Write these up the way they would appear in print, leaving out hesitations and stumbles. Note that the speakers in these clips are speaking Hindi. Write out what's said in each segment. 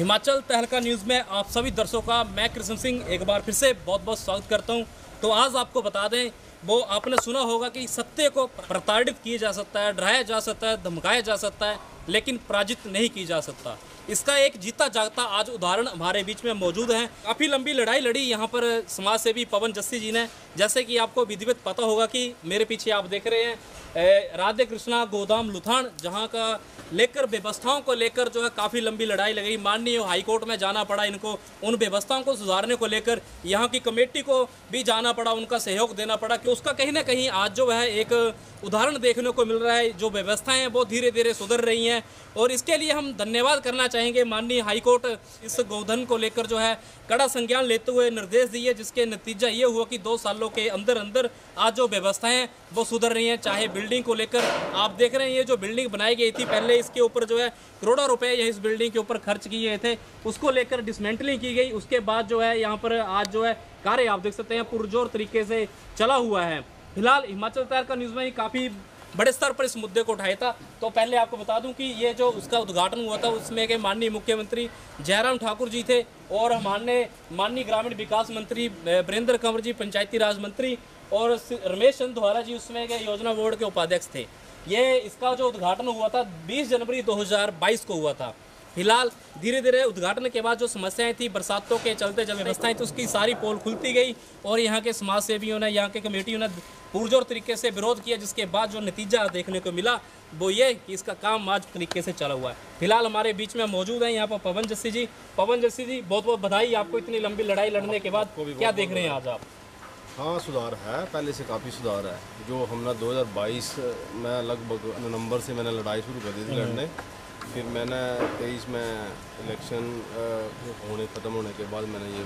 हिमाचल तहलका न्यूज़ में आप सभी दर्शकों का मैं कृष्ण सिंह एक बार फिर से बहुत बहुत स्वागत करता हूं। तो आज आपको बता दें, वो आपने सुना होगा कि सत्य को प्रताड़ित किया जा सकता है, डराया जा सकता है, धमकाया जा सकता है, लेकिन पराजित नहीं की जा सकता। इसका एक जीता जागता आज उदाहरण हमारे बीच में मौजूद है। काफ़ी लंबी लड़ाई लड़ी यहाँ पर समाज सेवी पवन जस्सी जी ने। जैसे कि आपको विधिवत पता होगा कि मेरे पीछे आप देख रहे हैं राधे कृष्णा गोदाम लुथान, जहाँ का लेकर व्यवस्थाओं को लेकर जो है काफ़ी लंबी लड़ाई लगी। माननीय हाईकोर्ट में जाना पड़ा इनको, उन व्यवस्थाओं को सुधारने को लेकर यहाँ की कमेटी को भी जाना पड़ा, उनका सहयोग देना पड़ा कि उसका कहीं ना कहीं आज जो है एक उदाहरण देखने को मिल रहा है। जो व्यवस्थाएं हैं वो धीरे धीरे सुधर रही हैं और इसके लिए हम धन्यवाद करना चाहेंगे माननीय हाईकोर्ट। इस गोधन को लेकर जो है कड़ा संज्ञान लेते हुए निर्देश दिए, जिसके नतीजा ये हुआ कि 2 सालों के अंदर अंदर आज जो व्यवस्थाएं हैं वो सुधर रही हैं। चाहे बिल्डिंग को लेकर आप देख रहे हैं, ये जो बिल्डिंग बनाई गई थी पहले इसके ऊपर जो है करोड़ों रुपए इस बिल्डिंग के ऊपर खर्च किए गए थे, उसको लेकर डिसमेंटलिंग की गई। उसके बाद जो है यहाँ पर आज जो है कार्य आप देख सकते हैं पुरजोर तरीके से चला हुआ है। फिलहाल हिमाचल तहलका न्यूज़ में काफ़ी बड़े स्तर पर इस मुद्दे को उठाया था। तो पहले आपको बता दूं कि ये जो उसका उद्घाटन हुआ था उसमें के माननीय मुख्यमंत्री जयराम ठाकुर जी थे और माननीय ग्रामीण विकास मंत्री वीरेंद्र कंवर जी, पंचायती राज मंत्री, और रमेश चंद दोहरा जी उसमें के योजना बोर्ड के उपाध्यक्ष थे। ये इसका जो उद्घाटन हुआ था 20 जनवरी 2022 को हुआ था। फिलहाल धीरे धीरे उद्घाटन के बाद जो समस्याएं थी बरसातों के चलते, जब व्यवस्थाएं थी उसकी सारी पोल खुलती गई और यहाँ के समाज सेवियों ने, यहाँ के कमेटियों ने पुरजोर तरीके से विरोध किया, जिसके बाद जो नतीजा देखने को मिला वो ये कि इसका काम आज तरीके से चला हुआ है। फिलहाल हमारे बीच में मौजूद हैं यहाँ पर पवन जस्सी जी। पवन जस्सी जी, बहुत बहुत बधाई आपको इतनी लंबी लड़ाई लड़ने के बाद। क्या देख रहे हैं आज आप? हाँ, सुधार है, पहले से काफ़ी सुधार है। जो हमने 2022 में लगभग नवंबर से मैंने लड़ाई शुरू कर दी थी लड़ने, फिर मैंने 23 में इलेक्शन ख़त्म होने के बाद मैंने ये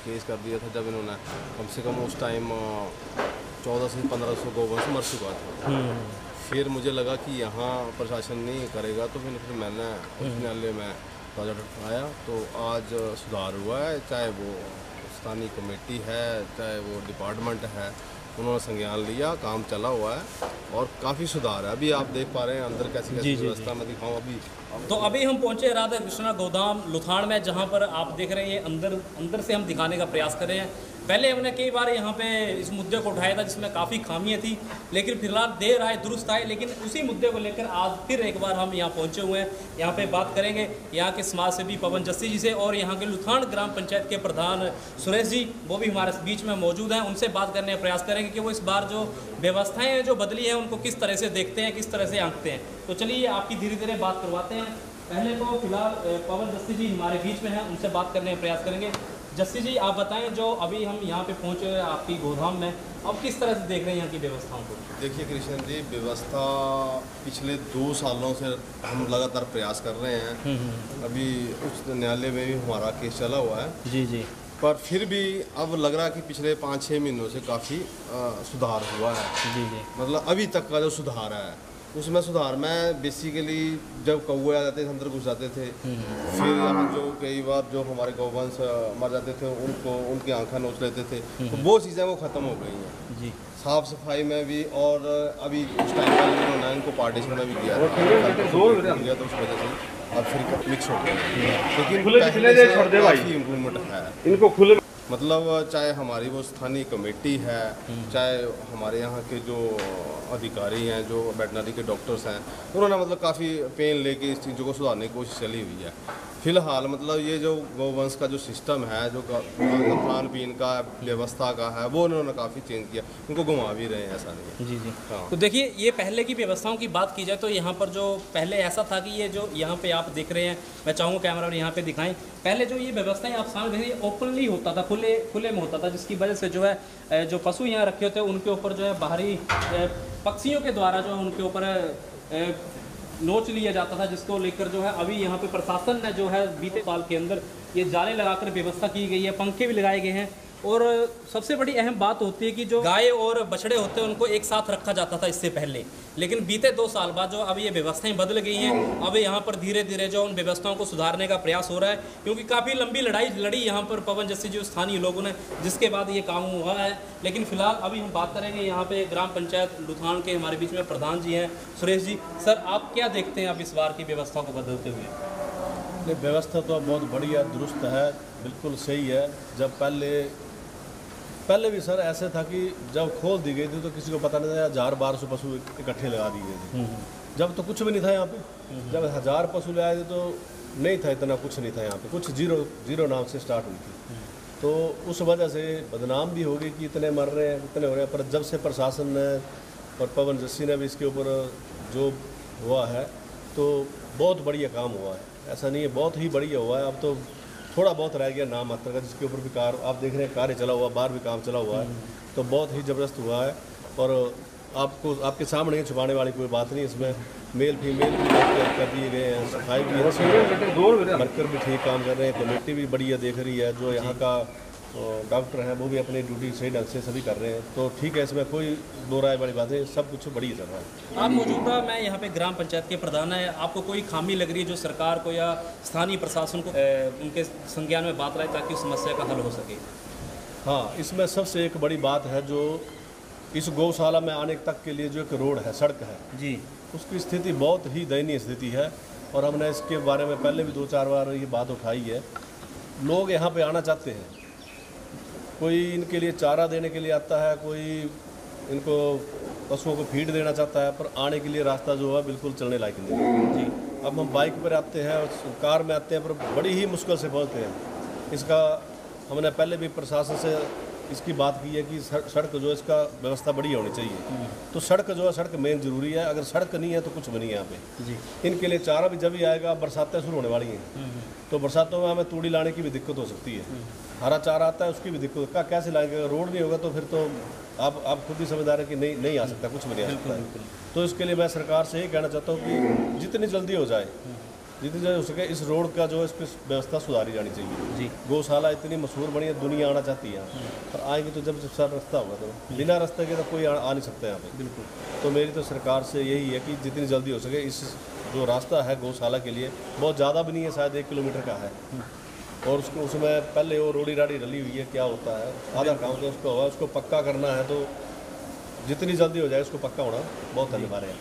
केस कर दिया था, जब इन्होंने कम से कम उस टाइम 1400 से 1500 गोवंश मर चुका था। फिर मुझे लगा कि यहाँ प्रशासन नहीं करेगा, तो फिर मैंने उच्च न्यायालय में ताजा उठाया, तो आज सुधार हुआ है। चाहे वो स्थानीय कमेटी है, चाहे वो डिपार्टमेंट है, उन्होंने संज्ञान लिया, काम चला हुआ है और काफ़ी सुधार है। अभी आप देख पा रहे हैं अंदर कैसी व्यवस्था मैं दिखाऊँ अभी। तो अभी हम पहुंचे राधा कृष्णा गोदाम लुथान में, जहां पर आप देख रहे हैं अंदर से हम दिखाने का प्रयास कर रहे हैं। पहले हमने कई बार यहाँ पे इस मुद्दे को उठाया था जिसमें काफ़ी खामियां थी, लेकिन फिलहाल देर आए दुरुस्त आए। लेकिन उसी मुद्दे को लेकर आज फिर एक बार हम यहाँ पहुँचे हुए हैं। यहाँ पे बात करेंगे यहाँ के समाज सेवी पवन जस्सी जी से और यहाँ के लुथान ग्राम पंचायत के प्रधान सुरेश जी, वो भी हमारे बीच में मौजूद हैं। उनसे बात करने का प्रयास करेंगे कि वो इस बार जो व्यवस्थाएँ जो बदली हैं उनको किस तरह से देखते हैं, किस तरह से आंकते हैं। तो चलिए आपकी धीरे धीरे बात करवाते हैं। पहले तो फिलहाल पवन जस्सी जी हमारे बीच में हैं, उनसे बात करने का प्रयास करेंगे। जस्सी जी, आप बताएं, जो अभी हम यहाँ पे पहुँचे हुए आपकी गोदाम में, अब किस तरह से देख रहे हैं यहाँ की व्यवस्थाओं को? देखिए कृष्ण जी, व्यवस्था पिछले 2 सालों से हम लगातार प्रयास कर रहे हैं। अभी उच्च न्यायालय में भी हमारा केस चला हुआ है जी जी, पर फिर भी अब लग रहा है कि पिछले 5-6 महीनों से काफ़ी सुधार हुआ है। जी जी, मतलब अभी तक का जो सुधार है उसमें सुधार में बेसिकली जब कौए आ जाते थे अंदर घुस जाते थे, फिर हम जो कई बार जो हमारे गौवंश मर जाते थे उनको उनकी आंखें नोच लेते थे, तो वो चीज़ें वो ख़त्म हो गई हैं जी। साफ़ सफाई में भी। और अभी कुछ टाइम पहले उन्होंने इनको पार्टीशन में भी दिया था, तो उस वजह से अब फिर मिक्स हो गया। लेकिन काफ़ी इम्प्रूवमेंट है इनको खुले, मतलब चाहे हमारी वो स्थानीय कमेटी है, चाहे हमारे यहाँ के जो अधिकारी हैं, जो वेटनरी के डॉक्टर्स हैं, उन्होंने मतलब काफ़ी पेन लेके इस चीज़ों को सुधारने की कोशिश चली हुई है। फिलहाल मतलब ये जो गौवंश का जो सिस्टम है, जो खान पीन का व्यवस्था का है, वो उन्होंने काफ़ी चेंज किया, उनको घुमा भी रहे हैं, ऐसा नहीं है। जी जी, हाँ। तो देखिए, ये पहले की व्यवस्थाओं की बात की जाए तो यहाँ पर जो पहले ऐसा था कि ये जो यहाँ पे आप देख रहे हैं, मैं चाहूँगा कैमरा में यहाँ पे दिखाएं, पहले जो ये व्यवस्थाएं आप सामने देख रहे हैं ओपनली होता था, खुले में होता था, जिसकी वजह से जो है जो पशु यहाँ रखे होते हैं उनके ऊपर जो है बाहरी पक्षियों के द्वारा जो है उनके ऊपर नोच लिया जाता था, जिसको लेकर जो है अभी यहाँ पे प्रशासन ने जो है बीते साल के अंदर ये जाले लगाकर व्यवस्था की गई है, पंखे भी लगाए गए हैं। और सबसे बड़ी अहम बात होती है कि जो गाय और बछड़े होते हैं उनको एक साथ रखा जाता था इससे पहले, लेकिन बीते 2 साल बाद जो अब ये व्यवस्थाएं बदल गई हैं। अब यहाँ पर धीरे धीरे जो उन व्यवस्थाओं को सुधारने का प्रयास हो रहा है, क्योंकि काफ़ी लंबी लड़ाई लड़ी यहाँ पर पवन जस्सी जो स्थानीय लोगों ने, जिसके बाद ये काम हुआ है। लेकिन फिलहाल अभी हम बात करेंगे यहाँ पे ग्राम पंचायत लुथान के हमारे बीच में प्रधान जी हैं सुरेश जी। सर, आप क्या देखते हैं अब इस बार की व्यवस्था को बदलते हुए? ये व्यवस्था तो बहुत बढ़िया दुरुस्त है, बिल्कुल सही है। जब पहले भी सर ऐसे था कि जब खोल दी गई थी तो किसी को पता नहीं था, 1000-1200 पशु इकट्ठे लगा दिए गए थे। जब तो कुछ भी नहीं था यहाँ पे, जब 1000 पशु लगाए थे तो नहीं था, इतना कुछ नहीं था यहाँ पे, कुछ जीरो नाम से स्टार्ट हुई थी। तो उस वजह से बदनाम भी हो गई कि इतने मर रहे हैं, इतने हो रहे हैं। पर जब से प्रशासन ने और पवन जस्सी ने भी इसके ऊपर जो हुआ है तो बहुत बढ़िया काम हुआ है। ऐसा नहीं है, बहुत ही बढ़िया हुआ है। अब तो थोड़ा बहुत रह गया नाम मात्र का, जिसके ऊपर भी आप देख रहे हैं कार्य चला हुआ, बाहर भी काम चला हुआ है, तो बहुत ही ज़बरदस्त हुआ है। और आपके सामने ही छुपाने वाली कोई बात नहीं, इसमें मेल फीमेल भी कर दिए गए हैं, सफाई भी वर्कर भी ठीक काम कर रहे हैं, कमेटी भी बढ़िया देख रही है, जो यहाँ का डॉक्टर हैं वो भी अपनी ड्यूटी सही ढंग से सभी कर रहे हैं। तो ठीक है, इसमें कोई दो राय वाली बात है, सब कुछ बढ़िया चल रहा है। आप मौजूदा मैं यहाँ पे ग्राम पंचायत के प्रधान है, आपको कोई खामी लग रही है जो सरकार को या स्थानीय प्रशासन को उनके संज्ञान में बात लाए ताकि उस समस्या का हल हो सके? हाँ, इसमें सबसे एक बड़ी बात है जो इस गौशाला में आने तक के लिए जो एक रोड है, सड़क है जी, उसकी स्थिति बहुत ही दयनीय स्थिति है। और हमने इसके बारे में पहले भी 2-4 बार ये बात उठाई है। लोग यहाँ पे आना चाहते हैं, कोई इनके लिए चारा देने के लिए आता है, कोई इनको पशुओं को फीड देना चाहता है, पर आने के लिए रास्ता जो है बिल्कुल चलने लायक नहीं है जी। अब हम बाइक पर आते हैं और कार में आते हैं, पर बड़ी ही मुश्किल से पहुँचते हैं। इसका हमने पहले भी प्रशासन से इसकी बात की है कि सड़क जो है इसका व्यवस्था बढ़िया होनी चाहिए। तो सड़क जो है, सड़क मेन ज़रूरी है, अगर सड़क नहीं है तो कुछ भी नहीं है यहाँ पे जी। इनके लिए चारा भी जब ही आएगा, बरसातें शुरू होने वाली हैं, तो बरसातों में हमें तूड़ी लाने की भी दिक्कत हो सकती है, हरा चारा आता है उसकी भी दिक्कत का कैसे लाएंगे, अगर रोड नहीं होगा तो फिर तो आप खुद ही समझदार है कि नहीं आ सकता, कुछ भी नहीं आ सकता। तो इसके लिए मैं सरकार से यही कहना चाहता हूँ कि जितनी जल्दी हो जाए, जितनी जल्दी हो सके, इस रोड का जो है इसकी व्यवस्था सुधारी जानी चाहिए जी। गौशाला इतनी मशहूर बनी है, दुनिया आना चाहती है यहाँ, पर आएंगे तो जब सर रास्ता होगा, तो बिना रास्ते के तो कोई आ नहीं सकता यहाँ पे बिल्कुल। तो मेरी तो सरकार से यही है कि जितनी जल्दी हो सके इस जो रास्ता है गौशाला के लिए, बहुत ज़्यादा भी नहीं है, शायद 1 किलोमीटर का है, और उसमें पहले वो रोड़ी राड़ी डली हुई है, क्या होता है आधा काम तो उसको होगा, उसको पक्का करना है, तो जितनी जल्दी हो जाए उसको पक्का होना बहुत अनिवार्य है।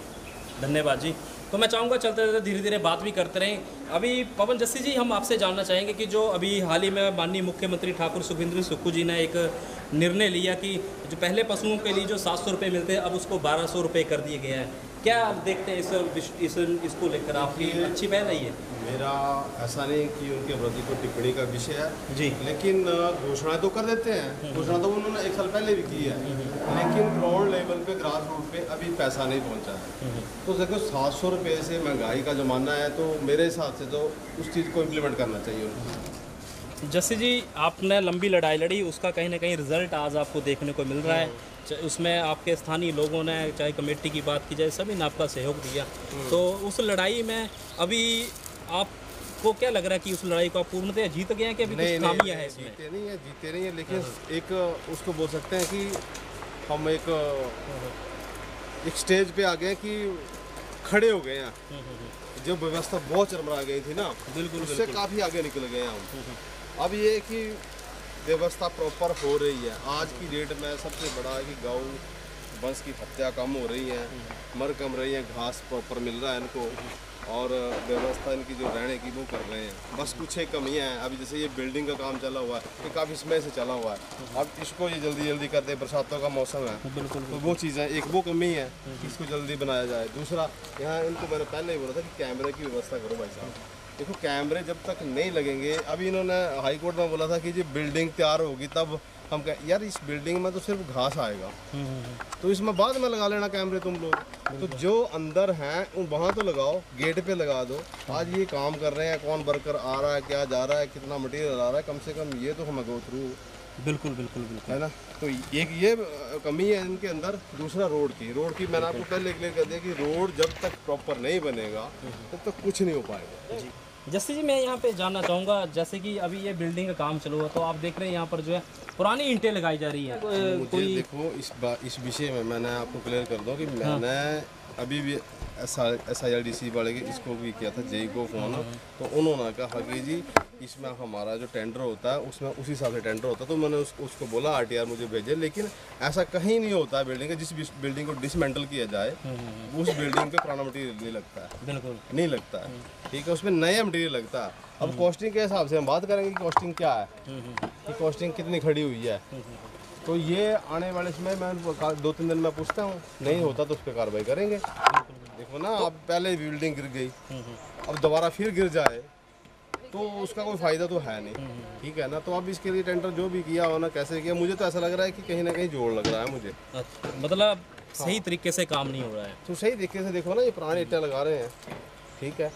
धन्यवाद जी। तो मैं चाहूँगा चलते रहते धीरे धीरे बात भी करते रहें। अभी पवन जस्सी जी, हम आपसे जानना चाहेंगे कि जो अभी हाल ही में माननीय मुख्यमंत्री ठाकुर सुखविंदर सुक्खू जी ने एक निर्णय लिया कि जो पहले पशुओं के लिए जो 700 रुपये मिलते हैं अब उसको 1200 रुपये कर दिए गए हैं, क्या आप देखते हैं इसको लेकर आपकी अच्छी पहल है ये? मेरा ऐसा नहीं कि उनके प्रति कोई टिप्पणी का विषय है जी, लेकिन घोषणाएं तो कर देते हैं, घोषणा तो उन्होंने 1 साल पहले भी की है, लेकिन ग्राउंड लेवल पे, ग्रास रूट पे अभी पैसा नहीं पहुंचा है। तो देखो 700 रुपये से महंगाई का ज़माना है, तो मेरे हिसाब से तो उस चीज़ को इम्प्लीमेंट करना चाहिए उनको। जस्सी जी, आपने लंबी लड़ाई लड़ी, उसका कहीं ना कहीं रिजल्ट आज आपको देखने को मिल रहा है। उसमें आपके स्थानीय लोगों ने, चाहे कमेटी की बात की जाए, सभी ने आपका सहयोग दिया। तो उस लड़ाई में अभी आपको क्या लग रहा है कि उस लड़ाई को आप पूर्णतः जीत गए हैं कि अभी कुछ खामियां हैं इसमें? जीते नहीं है, लेकिन एक उसको बोल सकते हैं कि हम एक स्टेज पे आ गए कि खड़े हो गए हैं। जो व्यवस्था बहुत चरमरा गई थी ना, बिल्कुल उससे काफ़ी आगे निकल गए हैं हम। अब ये कि व्यवस्था प्रॉपर हो रही है। आज की डेट में सबसे बड़ा है कि गौ वंश की हत्या कम हो रही है, मर कम रही है, घास प्रॉपर मिल रहा है इनको, और व्यवस्था इनकी जो रहने की वो कर रहे हैं। बस कुछ एक कमियाँ हैं। अभी जैसे ये बिल्डिंग का काम चला हुआ है, ये काफ़ी समय से चला हुआ है, अब इसको ये जल्दी जल्दी कर दे, बरसातों का मौसम है बिल्कुल, तो वो चीज़ें, एक वो कमी है, इसको जल्दी बनाया जाए। दूसरा, यहाँ इनको मैंने पहले ही बोला था कि कैमरे की व्यवस्था करो भाई साहब। देखो कैमरे जब तक नहीं लगेंगे, अभी इन्होंने हाई कोर्ट में बोला था कि जी बिल्डिंग तैयार होगी तब हम यार इस बिल्डिंग में तो सिर्फ घास आएगा, तो इसमें बाद में लगा लेना कैमरे तुम लोग। तो जो अंदर हैं वहाँ तो लगाओ, गेट पे लगा दो। आज ये काम कर रहे हैं, कौन वर्कर आ रहा है, क्या जा रहा है, कितना मटेरियल आ रहा है, कम से कम ये तो हमें गो थ्रू बिल्कुल बिल्कुल बिल्कुल है ना। तो एक ये कमी है इनके अंदर। दूसरा रोड की मैंने आपको पहले क्लियर कर दिया कि रोड जब तक प्रॉपर नहीं बनेगा तब तक कुछ नहीं हो पाएगा। जैसे जी, मैं यहाँ पे जानना चाहूँगा, जैसे कि अभी ये बिल्डिंग का काम चल रहा है, तो आप देख रहे हैं यहाँ पर जो है पुरानी ईंटें लगाई जा रही हैं। कोई देखो इस विषय में मैंने आपको क्लियर कर दूँ कि मैंने अभी भी SIRDC वाले के इसको भी किया था जेई को फ़ोन, तो उन्होंने कहा कि जी इसमें हमारा जो टेंडर होता है उसमें उसी हिसाब से टेंडर होता है। तो मैंने उसको बोला RTR मुझे भेजे, लेकिन ऐसा कहीं नहीं होता है बिल्डिंग का। जिस बिल्डिंग को डिसमेंटल किया जाए उस बिल्डिंग पे पुराना मटीरियल नहीं लगता है, बिल्कुल नहीं लगता है, ठीक है, उसमें नया मटीरियल लगता है। अब कॉस्टिंग के हिसाब से हम बात करेंगे कि कॉस्टिंग क्या है, कि कॉस्टिंग कितनी खड़ी हुई है। तो ये आने वाले समय मैं 2-3 दिन में पूछता हूँ, नहीं होता तो उस पर कार्रवाई करेंगे। देखो ना, अब पहले बिल्डिंग गिर गई, अब दोबारा फिर गिर जाए तो उसका कोई फ़ायदा तो है नहीं, ठीक है ना। तो अब इसके लिए टेंडर जो भी किया हो ना, कैसे किया, मुझे तो ऐसा लग रहा है कि कहीं ना कहीं जोड़ लग रहा है मुझे। अच्छा, मतलब सही तरीके से काम नहीं हो रहा है। तो सही तरीके से देखो ना, ये पुराने ईंटें लगा रहे हैं, ठीक है।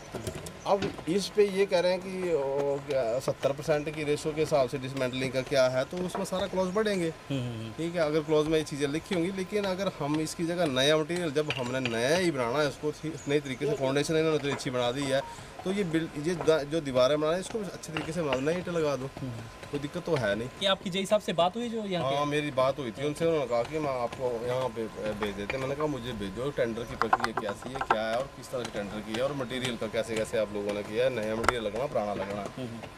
अब इस पे ये कह रहे हैं कि 70% की रेशो के हिसाब से डिसमेंटलिंग का क्या है, तो उसमें सारा क्लॉज बढ़ेंगे, ठीक है, अगर क्लॉज में ये चीज़ें लिखी होंगी। लेकिन अगर हम इसकी जगह नया मटेरियल, जब हमने नया ही बनाना है उसको नई तरीके से, फाउंडेशन इन्होंने तो अच्छी बना दी है, तो ये जो दीवारें बना रहे हैं इसको अच्छे तरीके से बना दो, नई ईंटें लगा दो, कोई दिक्कत तो है नहीं। कि आपकी जेई साहब से बात हुई जो यहाँ हाँ, मेरी बात हुई थी उनसे, उन्होंने कहा कि मैं आपको यहाँ पे भेज देते। मैंने कहा मुझे भेजो टेंडर की प्रक्रिया कैसी है, क्या है, और किस तरह से टेंडर किया है, और मटेरियल का कैसे कैसे आप लोगों ने किया है, नया मटेरियल लगना, पुराना लगना।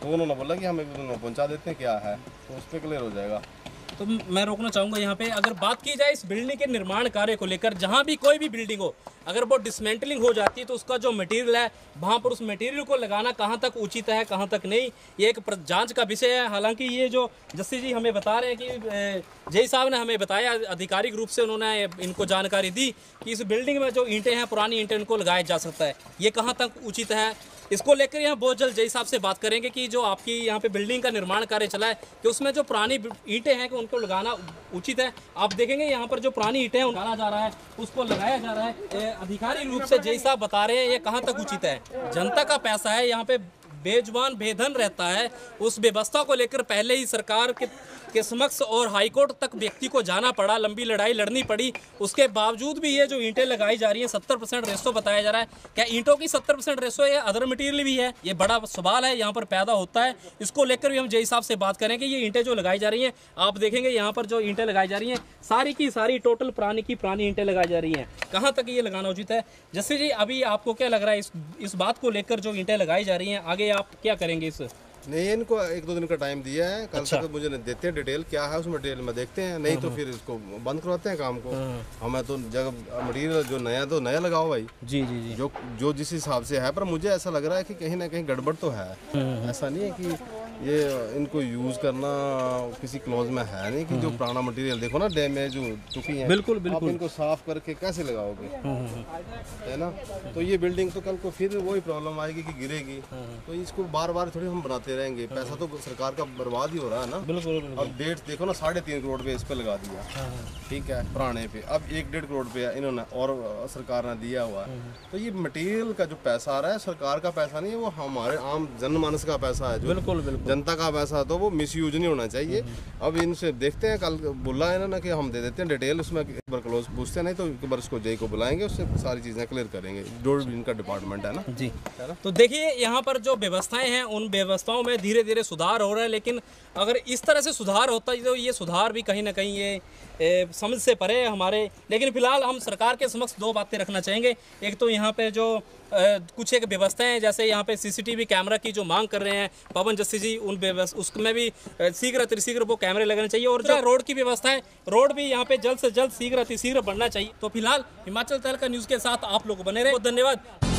तो उन्होंने बोला कि हम एक दिन में पहुँचा देते हैं, क्या है, तो उस पर क्लियर हो जाएगा। तो मैं रोकना चाहूँगा यहाँ पे, अगर बात की जाए इस बिल्डिंग के निर्माण कार्य को लेकर, जहाँ भी कोई भी बिल्डिंग हो, अगर वो डिसमेंटलिंग हो जाती है तो उसका जो मटेरियल है वहाँ पर उस मटेरियल को लगाना कहाँ तक उचित है, कहाँ तक नहीं, ये एक जांच का विषय है। हालांकि ये जो जस्टिस जी हमें बता रहे हैं कि जेई साहब ने हमें बताया, आधिकारिक रूप से उन्होंने इनको जानकारी दी कि इस बिल्डिंग में जो ईंटें हैं, पुरानी ईंटें, इनको लगाया जा सकता है, ये कहाँ तक उचित है। इसको लेकर यहाँ बहुत जल्द जेई साहब से बात करेंगे कि जो आपकी यहाँ पे बिल्डिंग का निर्माण कार्य चला है कि उसमें जो पुरानी ईंटें हैं कि उनको लगाना उचित है। आप देखेंगे यहाँ पर जो पुरानी ईंटें हैं लगाया जा रहा है, उसको लगाया जा रहा है। आधिकारिक रूप से जेई साहब बता रहे हैं ये कहाँ तक उचित है। जनता का पैसा है, यहाँ पे बेजुबान बेधन रहता है। उस व्यवस्था को लेकर पहले ही सरकार के समक्ष और हाईकोर्ट तक व्यक्ति को जाना पड़ा, लंबी लड़ाई लड़नी पड़ी। उसके बावजूद भी ये जो ईंटें लगाई जा रही हैं, 70% रेशो बताया जा रहा है। क्या ईंटों की 70% रेशो है या अदर मटेरियल भी है? ये बड़ा सवाल है, यहाँ पर पैदा होता है। इसको लेकर भी हम जेई साहब से बात करें कि ये ईंटें जो लगाई जा रही हैं, आप देखेंगे यहाँ पर जो ईंटें लगाई जा रही हैं, सारी की सारी टोटल पुरानी की पुरानी ईंटें लगाई जा रही हैं। कहाँ तक ये लगाना उचित है? जैसे जी अभी आपको क्या लग रहा है इस बात को लेकर, जो ईंटें लगाई जा रही हैं, आगे आप क्या करेंगे इस? नहीं, इनको 1-2 दिन का टाइम दिया है, कल तक मुझे देते हैं डिटेल क्या है उस मटेरियल में, देखते हैं, नहीं तो फिर इसको बंद करवाते हैं काम को। हमें तो जब मटेरियल जो नया तो नया लगाओ भाई। जी जी जी, जो जिस हिसाब से है, पर मुझे ऐसा लग रहा है कि कहीं ना कहीं गड़बड़ तो है। ऐसा नहीं है कि ये इनको यूज़ करना किसी क्लॉज में है नहीं, कि जो पुराना मटेरियल देखो ना, डैमेज चुकी है, बिल्कुल आप बिल्कुल, इनको साफ करके कैसे लगाओगे, है ना। तो ये बिल्डिंग तो कल को फिर वही प्रॉब्लम आएगी कि गिरेगी। तो इसको बार बार थोड़ी हम बनाते रहेंगे, पैसा तो सरकार का बर्बाद ही हो रहा है ना। बिल्कुल। अब डेट देखो ना, 3.5 करोड़ पे इस पे लगा दिया, ठीक है, पुराने पे। अब 1-1.5 करोड़ पे इन्होंने और सरकार ने दिया हुआ है। तो ये मटेरियल का जो पैसा आ रहा है, सरकार का पैसा नहीं है, वो हमारे आम जनमानस का पैसा है, जो बिल्कुल बिल्कुल जनता का पैसा, तो वो मिसयूज नहीं होना चाहिए। अब इनसे देखते हैं, कल बोला है ना कि हम दे देते हैं डिटेल, उसमें एक बार क्लोज पूछते हैं, नहीं तो एक बार उसको जेई को बुलाएंगे, उससे सारी चीज़ें क्लियर करेंगे, जो इनका डिपार्टमेंट है ना जी। तो देखिए यहाँ पर जो व्यवस्थाएं हैं, उन व्यवस्थाओं में धीरे धीरे सुधार हो रहा है, लेकिन अगर इस तरह से सुधार होता है तो ये सुधार भी कहीं ना कहीं ये समझ से परे है हमारे। लेकिन फिलहाल हम सरकार के समक्ष 2 बातें रखना चाहेंगे। एक तो यहाँ पे जो कुछ एक व्यवस्थाएं हैं, जैसे यहाँ पे CCTV कैमरा की जो मांग कर रहे हैं पवन जस्सी जी, उन उसमें भी शीघ्र अतिशीघ्र वो कैमरे लगने चाहिए। और जो रोड की व्यवस्था है, रोड भी यहाँ पे जल्द से जल्द शीघ्र अतिशीघ्र बनना चाहिए। तो फिलहाल हिमाचल तहलका न्यूज़ के साथ आप लोग बने रहे, बहुत धन्यवाद।